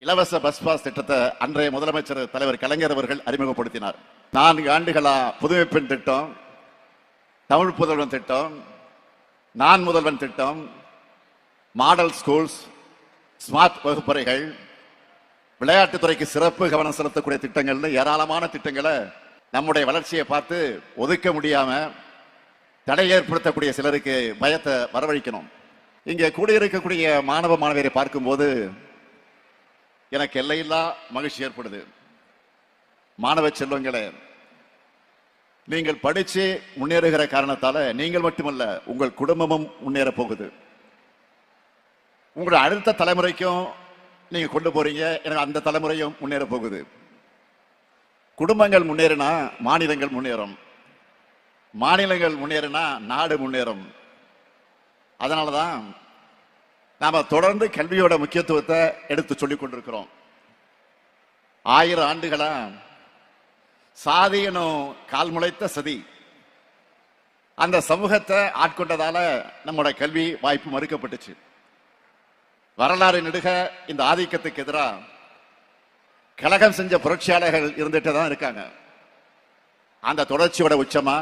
இலவச bus pass திட்டத்தை அன்றைய முதலமைச்சர் தலைவர் கலைஞர் அவர்கள் அறிமுகப்படுத்தினார். 4 ஆண்டுகளா புதுமை பெண் திட்டம், தமிழ் புதல்வன் திட்டம், நான் முதல்வன் திட்டம், மாடல் ஸ்கூல்ஸ், ஸ்மார்ட் வகுப்பறைகள், விளையாட்டுத்துறைக்கு சிறப்பு கவனம் செலுத்தக்கூடிய திட்டங்கள்னு ஏராளமான திட்டங்களை நம்முடைய வளர்ச்சியை பார்த்து ஒதுக்க முடியாம தடை ஏற்படுத்தக்கூடிய சிலருக்கு பயத்தை வரவழைக்கணும். இங்கே கூடியிருக்கக்கூடிய மாணவ மாணவியரை பார்க்கும்போது எனக்கு எல்லையில்லா மகிழ்ச்சி ஏற்படுது. மாணவ செல்வங்களே, நீங்கள் படிச்சு முன்னேறுகிற காரணத்தால நீங்கள் மட்டுமல்ல, உங்கள் குடும்பமும் முன்னேற போகுது. உங்களுடைய அடுத்த தலைமுறைக்கும் நீங்க கொண்டு போறீங்க, எனக்கு அந்த தலைமுறையும் முன்னேற போகுது. குடும்பங்கள் முன்னேறினா மாநிலங்கள் முன்னேறும், மாநிலங்கள் முன்னேறினா நாடு முன்னேறும். அதனாலதான் நாம தொடர்ந்து கல்வியோட முக்கியத்துவத்தை எடுத்து சொல்லிக் கொண்டிருக்கிறோம். 1000 ஆண்டுகளா சாதி எனும் கால் முளைத்த சதி அந்த சமூகத்தை ஆட்கொண்டதால நம்முடைய கல்வி வாய்ப்பு மறுக்கப்பட்டுச்சு. வரலாறு நெடுக இந்த ஆதிக்கத்துக்கு எதிராக கலகம் செஞ்ச புரட்சியாளர்கள் இருந்துட்டு தான் இருக்காங்க. அந்த தொடர்ச்சியோட உச்சமா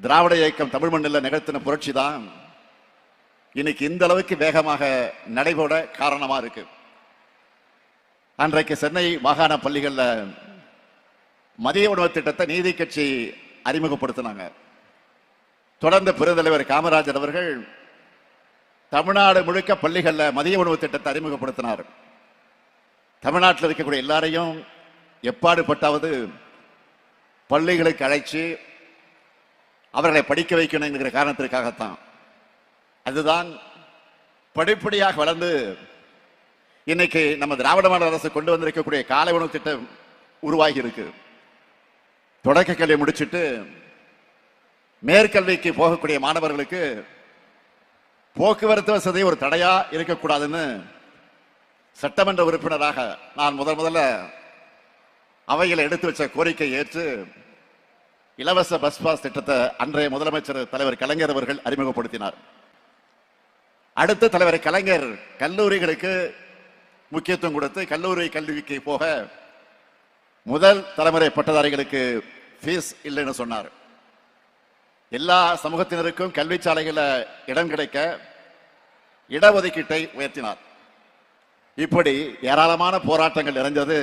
திராவிட இயக்கம் தமிழ் மண்ணில் நிகழ்த்தின புரட்சி தான் இன்னைக்கு இந்த அளவுக்கு வேகமாக நடைபெற காரணமா இருக்கு. அன்றைக்கு சென்னை மாகாண பள்ளிகள்ல மதிய உணவு திட்டத்தை நீதி கட்சி அறிமுகப்படுத்தினாங்க. தொடர்ந்து பெருந்தலைவர் காமராஜர் அவர்கள் தமிழ்நாடு முழுக்க பள்ளிகள்ல மதிய உணவு திட்டத்தை அறிமுகப்படுத்தினார். தமிழ்நாட்டில் இருக்கக்கூடிய எல்லாரையும் எப்பாடுபட்டாவது பள்ளிகளுக்கு அழைச்சு அவர்களை படிக்க வைக்கணும் என்கிற காரணத்திற்காகத்தான். அதுதான் படிப்படியாக வளர்ந்து இன்னைக்கு நம்ம திராவிட மாடல் அரசு கொண்டு வந்திருக்கக்கூடிய காலை உணவு திட்டம் உருவாகி இருக்கு. தொடக்க கல்வி முடிச்சுட்டு மேற்கல்விக்கு போகக்கூடிய மாணவர்களுக்கு போக்குவரத்து வசதி ஒரு தடையா இருக்கக்கூடாதுன்னு சட்டமன்ற உறுப்பினராக நான் முதல்ல அவையில் எடுத்து வச்ச கோரிக்கை ஏற்று இலவச பஸ் பாஸ் திட்டத்தை அன்றைய முதலமைச்சர் தலைவர் கலைஞர் அவர்கள் அறிமுகப்படுத்தினார். அடுத்த தலைவர் கலைஞர் கல்லூரிகளுக்கு முக்கியத்துவம் கொடுத்து கல்லூரி கல்விக்கு போக முதல் தலைமுறை பட்டதாரிகளுக்கு ஃபீஸ் இல்லைன்னு சொன்னார். எல்லா சமூகத்தினருக்கும் கல்வி சாலைகள இடம் கிடைக்க இடஒதுக்கீட்டை உயர்த்தினார். இப்படி ஏராளமான போராட்டங்கள் நிறைந்தது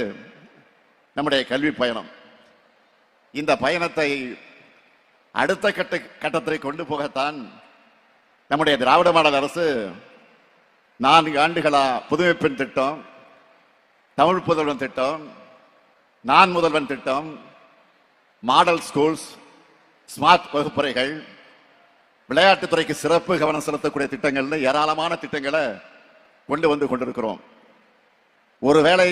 நம்முடைய கல்வி பயணம். இந்த பயணத்தை அடுத்த கட்டத்தை கொண்டு போகத்தான் நம்முடைய திராவிட மாடல் அரசு 4 ஆண்டுகளா புதுமை பெண் திட்டம், தமிழ் புதல்வன் திட்டம், நான் முதல்வன் திட்டம், மாடல் ஸ்கூல்ஸ், ஸ்மார்ட் வகுப்பறைகள், விளையாட்டுத்துறைக்கு சிறப்பு கவனம் செலுத்தக்கூடிய திட்டங்கள்னு ஏராளமான திட்டங்களை கொண்டு வந்து கொண்டிருக்கிறோம். ஒருவேளை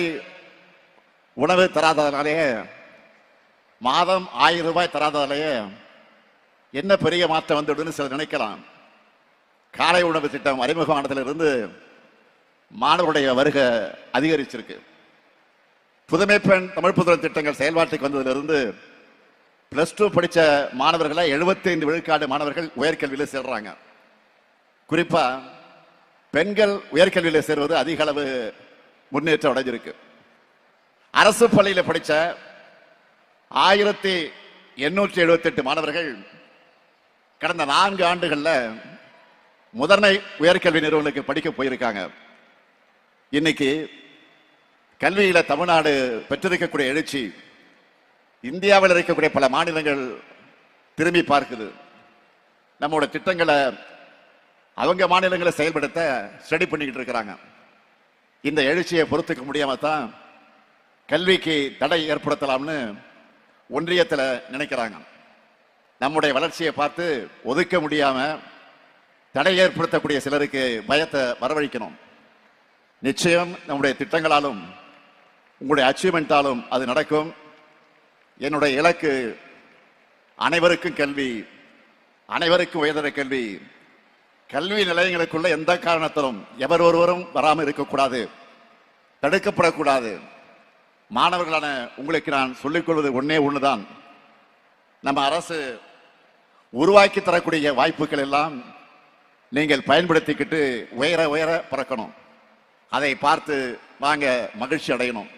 உணவு தராததாலேயே, மாதம் 1000 ரூபாய் தராததாலேயே என்ன பெரிய மாற்றம் வந்துடுன்னு சிலர் நினைக்கலாம். காலை உணவு திட்டம் அறிமுகமானதிலிருந்து மாணவருடைய வருகை அதிகரிச்சிருக்கு. புதுமை பெண் தமிழ் புதல்வன் திட்டங்கள் செயல்பாட்டுக்கு வந்ததிலிருந்து +2 படிச்ச மாணவர்களை 75 விழுக்காடு மாணவர்கள் உயர்கல்வியில் சேர்றாங்க. குறிப்பா பெண்கள் உயர்கல்வியில் சேர்வது அதிக அளவு முன்னேற்றம் அடைஞ்சிருக்கு. அரசு பள்ளியில் படிச்ச 1878 மாணவர்கள் கடந்த 4 ஆண்டுகள்ல முதன்மை உயர்கல்வி நிறுவனங்களுக்கு படிக்க போயிருக்காங்க. இன்னைக்கு கல்வியில தமிழ்நாடு பெற்றிருக்கக்கூடிய எழுச்சி இந்தியாவில் இருக்கக்கூடிய பல மாநிலங்கள் திரும்பி பார்க்குது. நம்மளோட திட்டங்களை அவங்க மாநிலங்களை செயல்படுத்த ஸ்டடி பண்ணிக்கிட்டு இருக்கிறாங்க. இந்த எழுச்சியை பொறுத்துக்க முடியாம தான் கல்விக்கு தடை ஏற்படுத்தலாம்னு ஒன்றியத்தில் நினைக்கிறாங்க. நம்முடைய வளர்ச்சியை பார்த்து ஒதுக்க முடியாம தடை ஏற்படுத்தக்கூடிய சிலருக்கு பயத்தை வரவழைக்கணும். நிச்சயம் நம்முடைய திட்டங்களாலும் உங்களுடைய அச்சீவ்மெண்டாலும் அது நடக்கும். என்னுடைய இலக்கு அனைவருக்கும் கல்வி, அனைவருக்கும் உயர்தர கல்வி. கல்வி நிலையங்களுக்குள்ள எந்த காரணத்திலும் எவர் ஒருவரும் வராமல் இருக்கக்கூடாது, தடுக்கப்படக்கூடாது. மாணவர்களான உங்களுக்கு நான் சொல்லிக் கொள்வது ஒண்ணுதான், நம்ம அரசு உருவாக்கி தரக்கூடிய வாய்ப்புகள் எல்லாம் நீங்கள் பயன்படுத்திக்கிட்டு உயர உயர பறக்கணும். அதை பார்த்து வாங்க மகிழ்ச்சி அடையணும்.